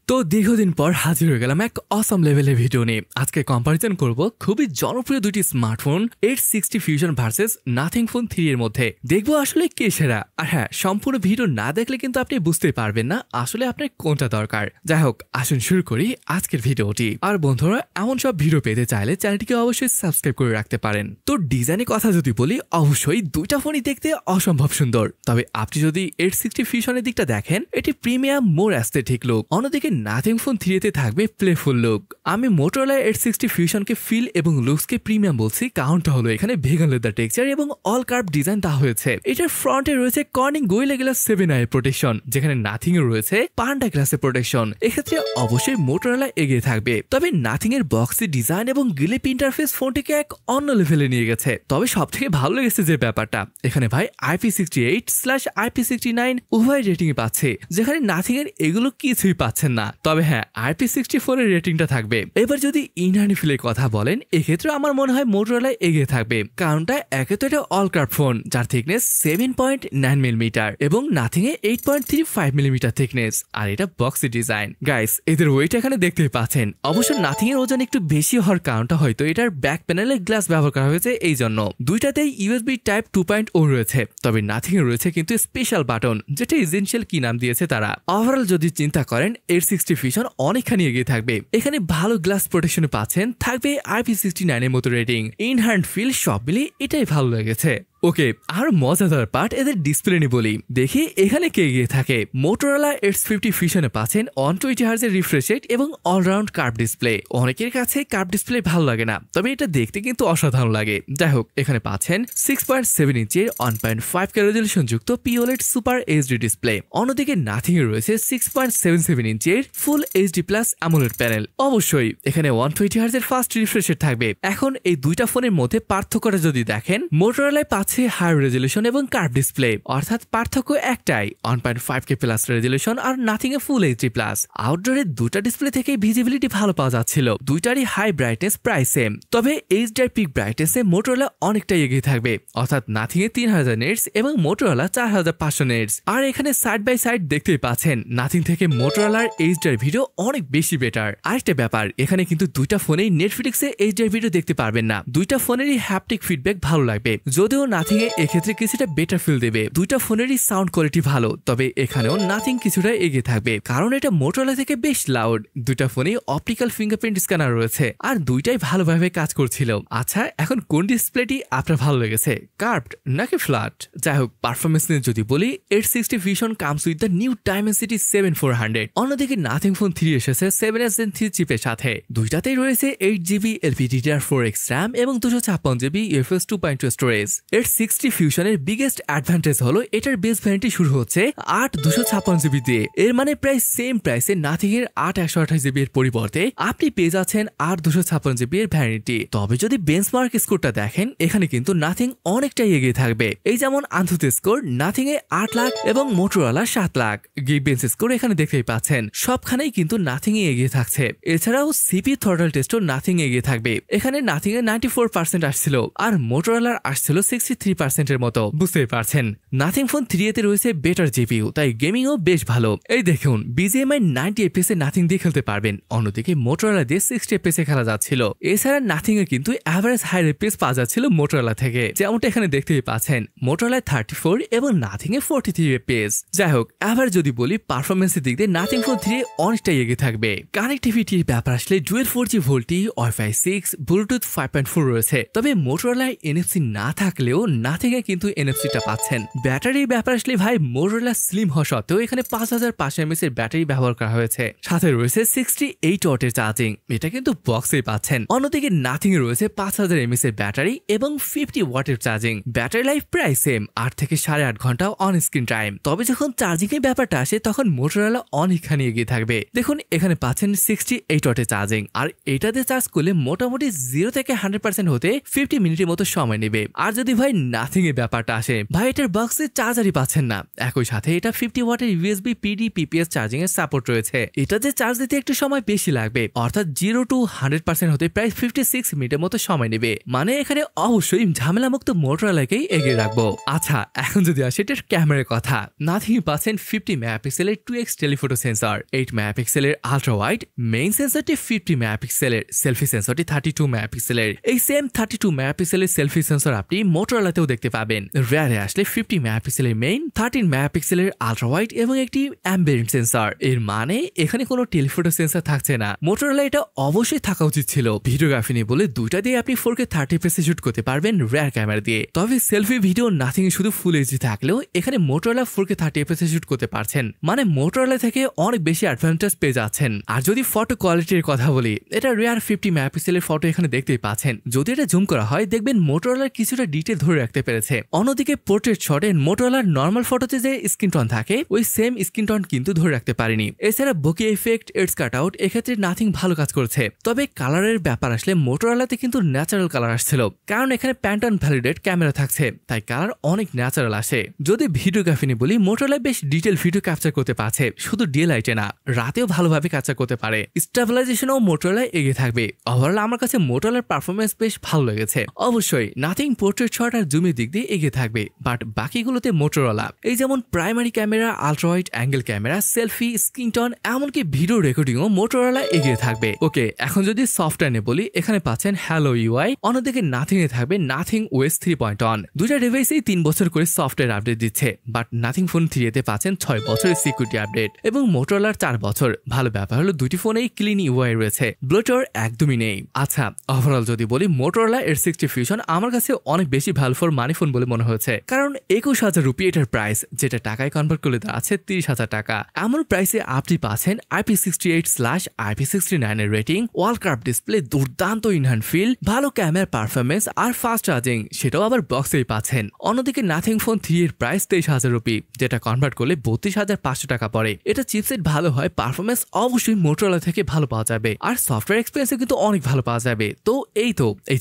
তো দীর্ঘদিন পর হাজির হয়ে গেলাম এক অসম লেভেলের ভিডিও নিয়ে। আজকে কম্পারিজন করব খুবই জনপ্রিয় দুটি smartphone 860 fusion versus nothing phone 3 এর মধ্যে। দেখবো আসলে কে সেরা। আর হ্যাঁ, সম্পূর্ণ ভিডিও না দেখলে কিন্তু আপনি বুঝতে পারবেন না আসলে আপনার কোনটা দরকার। যাই হোক, আসুন শুরু করি আজকের ভিডিওটি। আর বন্ধুরা, এমন সব ভিডিও পেতে চাইলে চ্যানেলটিকে অবশ্যই সাবস্ক্রাইব করে রাখতে পারেন। তো ডিজাইনের কথা যদি বলি, অবশ্যই দুইটা ফোনই দেখতে অসম্ভব সুন্দর। তবে আপনি যদি 860 ফিউশনের দিকটা দেখেন, এটি প্রিমিয়াম মোর অ্যাস্থেটিক লুক, অন্যদিকে নাথিং ফোন 3 তে থাকবে প্লেফুল লুক। আমি মোটরোলা 860 ফিউশনকে ফিল এবং লুকসকে প্রিমিয়াম বলছি, কারণটা হলো এখানে ভেগান লেদার টেক্সচার এবং অল কার্ভ ডিজাইন দেওয়া হয়েছে। এটার ফ্রন্টে রয়েছে Corning gorilla glass 7i protection, যেখানে নাথিং এ রয়েছে পান্ডা গ্লাসের প্রোটেকশন। এক্ষেত্রে অবশ্যই মোটরোলা এগিয়ে থাকবে। তবে নাথিং এর বক্সি ডিজাইন এবং গ্লিপ ইন্টারফেস ফোনটিকে এক অন্য লেভেলে নিয়ে গেছে। তবে সব থেকে ভালো লেগেছে যে ব্যাপারটা, এখানে ভাই IP68/IP69 উভয় রেটিং এ পাচ্ছে, যেখানে নাথিং এর এগুলো কিছুই পাচ্ছেন না। তবে হ্যাঁ, IP64 এর রেটিংটা থাকবে। এবার যদি ইনহার্ড ফিলের কথা বলেন, এক্ষেত্রে আমার মনে হয় মোটরোলা এগিয়ে থাকবে। কারণটা একে তো এটা অল কার্ভ ফোন, যার থিকনেস 7.9 মিলিমিটার এবং নাথিং এ 8.35 মিলিমিটার থিকনেস, আর এটা বক্সি ডিজাইন। গাইস, এদের ওয়েট এখানে দেখতেই পাচ্ছেন। অবশ্য নাথিং এর ওজন একটু বেশি হওয়ার কারণটা হয়তো এটার ব্যাক প্যানেলে গ্লাস ব্যবহার করা হয়েছে এই জন্য। দুইটাতেই USB টাইপ 2.0 রয়েছে। তবে নাথিং এ রয়েছে কিন্তু স্পেশাল বাটন, যেটা এসেনশিয়াল কি নাম দিয়েছে তারা। ওভারঅল যদি চিন্তা করেন, 860 ফিউশন অনেকখানি এগিয়ে থাকবে। এখানে ভালো গ্লাস প্রোটেকশনে পাচ্ছেন, থাকবে IP69 এর মতো রেটিং। ইন হ্যান্ড ফিল সব মিলিয়ে এটাই ভালো লেগেছে। ওকে, আর মজাদার পার্ট এদের ডিসপ্লে নিয়ে বলি। দেখি এখানে কে এগিয়ে থাকে। মোটরোলা 850 ফিউশনে পাচ্ছেন 120 হার্জের রিফ্রেশ রেট এবং অলরাউন্ড কার্ভ ডিসপ্লে। অনেকের কাছে কার্ভ ডিসপ্লে ভালো লাগে না, তবে এটা দেখতে কিন্তু অসাধারণ লাগে। যাই হোক, এখানে পাচ্ছেন 6.7 ইঞ্চের 1.5K রেজলিউশন যুক্ত POLED সুপার এইচডি ডিসপ্লে। অন্যদিকে নাথিং এ রয়েছে 6.77 ইঞ্চের full HD plus AMOLED panel. অবশ্যই এখানে 120 হার্জের ফাস্ট রিফ্রেশ রেট থাকবে। এখন এই দুইটা ফোনের মধ্যে পার্থক্যটা যদি দেখেন, মোটরোলায় পাচ্ছে হাই রেজলিউশন এবং কার্ভ ডিসপ্লে, অর্থাৎ পার্থক্য একটাই, 1.5K প্লাস রেজলিউশন, আর নাথিং এ ফুল এইচডি প্লাস। আউটডোরের দুটা ডিসপ্লে থেকে ভিজিবিলিটি ভালো পাওয়া যাচ্ছিল। দুইটারই হাই ব্রাইটনেস প্রায় সেম। তবে এইচডিআর পিক ব্রাইটনেসে মোটরোলা অনেকটাই এগিয়ে থাকবে, অর্থাৎ নাথিং এ 3000 নিটস এবং মোটরোলা 4500 নিটস। আর এখানে সাইড বাই সাইড দেখতেই পাচ্ছেন, নাথিং থেকে মোটরোলার এইচডিআর ভিডিও অনেক বেশি বেটার। আরেকটা ব্যাপার, এখানে কিন্তু দুইটা ফোনেই নেটফ্লিক্সে এইচডিআর ভিডিও দেখতে পারবেন না। দুইটা ফোনেরই হ্যাপটিক ফিডব্যাক ভালো লাগবে, যদিও নাথিং এ এক্ষেত্রে কিছুটা বেটার ফিল দেবে। দুইটা ফোনেরই সাউন্ড কোয়ালিটি ভালো, তবে এখানেও নাথিং কিছুটা এগিয়ে থাকবে, কারণ এটা মোটরোলা থেকে বেশ লাউড। দুইটা ফোনেই অপটিক্যাল ফিঙ্গারপ্রিন্ট স্ক্যানার রয়েছে, আর দুইটাই ভালোভাবে কাজ করছিল। আচ্ছা, এখন কোন ডিসপ্লেটি আপনার ভালো লেগেছে, কার্ভড নাকি ফ্ল্যাট? যাই হোক, পারফরমেন্স নিয়ে যদি বলি, 860 fusion comes with the new Dimensity 7400। অন্যদিকে নাথিং ফোন 3 এসেছে 7s Gen 3 চিপের সাথে। দুইটাতেই রয়েছে 8GB LPDDR4X RAM এবং 256GB UFS 2.2 স্টোরেজ। 860 ফিউশনের বিগেস্ট অ্যাডভান্টেজ হলো এটার বেস ভ্যারিয়েন্টটি শুরু হচ্ছে 8 256GB দিয়ে। এর মানে প্রায় সেম প্রাইসে নাথিং এর 8 128GB এর পরিবর্তে আপনি পেয়ে যাচ্ছেন 8 256GB এর ভ্যারিয়েন্টটি। তবে যদি বেঞ্চমার্ক স্কোরটা দেখেন, এখানে কিন্তু নাথিং অনেকটাই এগিয়ে থাকবে। এই যেমন আনথুতে স্কোর নাথিং এ 8 লাখ এবং মোটরোলা 7 লাখ। গিগবেঞ্চ স্কোর এখানে দেখতেই পাচ্ছেন, সবখানেই কিন্তু নাথিং এ এগিয়ে থাকছে। এছাড়াও সিপি থ্রটল টেস্টও নাথিং এগিয়ে থাকবে। এখানে নাথিং এ 94% আসছিল, আর মোটরোলার আসছিল 63% এর মতো। বুঝতেই পারছেন, নাথিং ফোন 3 তে রয়েছে বেটার জিপিইউ, তাই গেমিংও বেশ ভালো। এই দেখুন, BGMI 90 FPS এ নাথিং দিয়ে খেলতে পারবেন। অন্যদিকে মোটরোলা দিয়ে 60 FPS এ খেলা যাচ্ছিল। এছাড়া নাথিং এ কিন্তু অ্যাভারেজ হাই FPS পাওয়া যাচ্ছিল মোটরোলা থেকে, যেমনটা এখানে দেখতেই পাচ্ছেন। মোটরোলায় 34 এবং নাথিং এ 43 FPS। যাই হোক, এবার যদি বলি পারফরমেন্সের দিক দিয়ে নাথিং ফোন 3 অনেকটাই এগিয়ে থাকবে। কানেক্টিভিটির ব্যাপার আসলে dual 4G VoLTE, Wi-Fi 6, Bluetooth 5.4 রয়েছে। তবে মোটরোলায় NFC না থাকলেও নাথিং এ কিন্তু NFC-টা পাচ্ছেন। ব্যাটারির ব্যাপার আসলে ভাই, মোটরোলা স্লিম হওয়া সত্ত্বেও এখানে 5500 mAh এর ব্যাটারি ব্যবহার করা হয়েছে। সাথে রয়েছে 68 ওয়াটের চার্জিং, এটা কিন্তু বক্সেই পাচ্ছেন। অন্যদিকে নাথিং এ রয়েছে 5000 mAh এর ব্যাটারি এবং 50 ওয়াটের চার্জিং। ব্যাটারি লাইফ প্রায় সেম, 8 থেকে 8.5 ঘন্টা অন স্ক্রিন টাইম। তবে যখন চার্জিং এর ব্যাপারটা আসে, তখন মোটরোলা অনেকখানি এগিয়ে থাকবে। দেখুন, এখানে পাচ্ছেন 68 ওয়াটের চার্জিং, আর এটাতে চার্জ করলে মোটামুটি 0 থেকে 100% হতে 50 মিনিটের মতো সময় নেবে। আর যদি ভাই নাথিং এর ব্যাপারটা আসে। ভাই এটার বক্সে চার্জারই পাচ্ছেন না, একই সাথে এটা 50 ওয়াটের USB PD PPS চার্জিং এর সাপোর্ট রয়েছে। এটা যে চার্জ দিতে একটু সময় বেশি লাগবে, অর্থাৎ 0 to 100% হতে প্রায় 56 মিনিটের মতো সময় নেবে। মানে এখানে অবশ্যই ঝামেলামুক্ত মোটরোলাকেই এগিয়ে রাখবো। আচ্ছা এখন যদি আসে এটার ক্যামেরার কথা, নাথিং পাচ্ছেন 50 মেগাপিক্সেলের 2x টেলিফোটো সেন্সর, 8 মেগাপিক্সেলের আলট্রা ওয়াইড, মেইন সেন্সরটি 50 মেগাপিক্সেলের, সেলফি সেন্সরটি 32 মেগাপিক্সেলের। এই সেম 32 মেগাপিক্সেলের সেলফি সেন্সর আপনি মোটরোলাতেও দেখতে পাবেন। রেয়ারে আসলে 50 মেগাপিক্সেলের মেইন, 13 মেগাপিক্সেলের আলট্রা ওয়াইড এবং একটি অ্যাম্বিয়েন্ট সেন্সর। এর মানে এখানে কোনো টেলিফোটো সেন্সর থাকছে না। মোটরোলা এটা অবশ্যই থাকা উচিত ছিল। ভিডিওগ্রাফি নিয়ে বলে দুইটা দিয়ে আপনি 4K 30fps শুট করতে পারবেন রেয়ার ক্যামেরা দিয়ে। তবে সেলফি ভিডিও নাথিং শুধু ফুল এইচডি থাকলেও এখানে মোটরোলা 4K 30fps শুট করতে পারছেন, মানে মোটরোলা থেকে অনেক বেশি অ্যাডভান্টেজ পেয়ে যাচ্ছেন। আর যদি ফটো কোয়ালিটির কথা বলি, এটা রেয়ার 50 মেগাপিক্সেলের ফটো এখানে দেখতেই পাচ্ছেন। যদি এটা জুম করা হয় দেখবেন মোটরোলার কিছুটা ডিটেল ধরে রাখতে পেরেছে। অন্যদিকে পোর্ট্রেট শটে মোটরোলার নর্মাল ফটোতে যে স্ক্রিন টোন থাকে ওই সেম স্ক্রিন টোন কিন্তু ধরে রাখতে পারেনি। এছাড়া bouquet effect, ads cut out এক্ষেত্রে নাথিং ভালো কাজ করেছে। তবে কালারের ব্যাপার আসলে মোটরোলাতে কিন্তু ন্যাচারাল কালার আসছিল, কারণ এখানে প্যান্টন ভ্যালিডেট ক্যামেরা থাকছে, তাই কালার অনেক ন্যাচারাল আসে। যদি ভিডিওগ্রাফি নিয়ে বলি, মোটরোলা বেশ ডিটেল ভিডিও ক্যাপচার করতে পারছে, শুধু ডে লাইটে না রাতেও ভালোভাবে ক্যাপচার করতে পারে। স্টেবিলাইজেশনও মোটরোলা এগিয়ে থাকবে। ওভারঅল আমার কাছে মোটরোলার পারফরমেন্স বেশ ভালো লেগেছে। অবশ্যই নাথিং পোর্ট্রেট শট আর জুমের দিক দিয়ে এগিয়ে থাকবে, বাট বাকিগুলোতে মোটরোলা এই যেমন primary camera, ultra wide angle camera, selfie, screen tone এমনকি ভিডিও রেকর্ডিংও মোটরোলা এগিয়ে থাকবে। ওকে এখন যদি সফটওয়্যার নিয়ে বলি, এখানে পাচ্ছেন হ্যালো ইউআই, অন্যদিকে নাথিং এ থাকবে নাথিং ওএস 3.1। দুইটা ডিভাইসেই 3 বছর করে সফটওয়্যার আপডেট দিচ্ছে, বাট নাথিং ফোন 3 তে পাচ্ছেন 6 বছরের সিকিউরিটি আপডেট এবং মোটরোলার 4 বছর। ভালো ব্যাপার হলো দুটি ফোনেই ক্লিন ইউআই রয়েছে, ব্লোটওয়্যার একদমই নেই। আচ্ছা ওভারঅল যদি বলি, মোটরোলা H60 ফিউশন আমার কাছে অনেক বেশি ভালো ফর মানি ফোন বলে মনে হয়েছে, কারণ 21,000 রুপি এটার প্রাইস, যেটা টাকায় কনভার্ট করলে দাঁড়াচ্ছে 30,000 টাকা। এমন প্রাইসে আপনি পাচ্ছেন IP68/IP69 এর রেটিং, ওয়াল কার্ভ ডিসপ্লে, দুর্দান্ত ইনহ্যান্ড ফিল, ভালো ক্যামেরা পারফরমেন্স আর ফাস্ট চার্জিং, সেটাও আবার বক্সেই পাচ্ছেন। অন্যদিকে নাথিং ফোন 3 এর প্রাইস 23,000 রুপি, যেটা কনভার্ট করলে 32,500 টাকা পড়ে। এটা চিপসেট ভালো হয়, পারফরমেন্স অবশ্যই মোটরোলা থেকে ভালো পাওয়া যাবে, আর সফটওয়্যার এক্সপিরিয়েন্সও কিন্তু অনেক ভালো পাওয়া যাবে। তো এই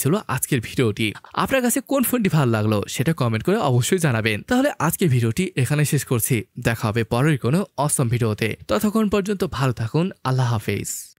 ছিল আজকের ভিডিওটি। আপনার কাছে কোন ফোনটি ভালো লাগলো সেটা কমেন্ট করে অবশ্যই জানাবেন। তাহলে আজকের ভিডিওটি এখানে শেষ করছি, দেখা হবে পরের কোনো অসম ভিডিওতে। ততক্ষণ পর্যন্ত ভালো থাকুন, আল্লাহ হাফেজ।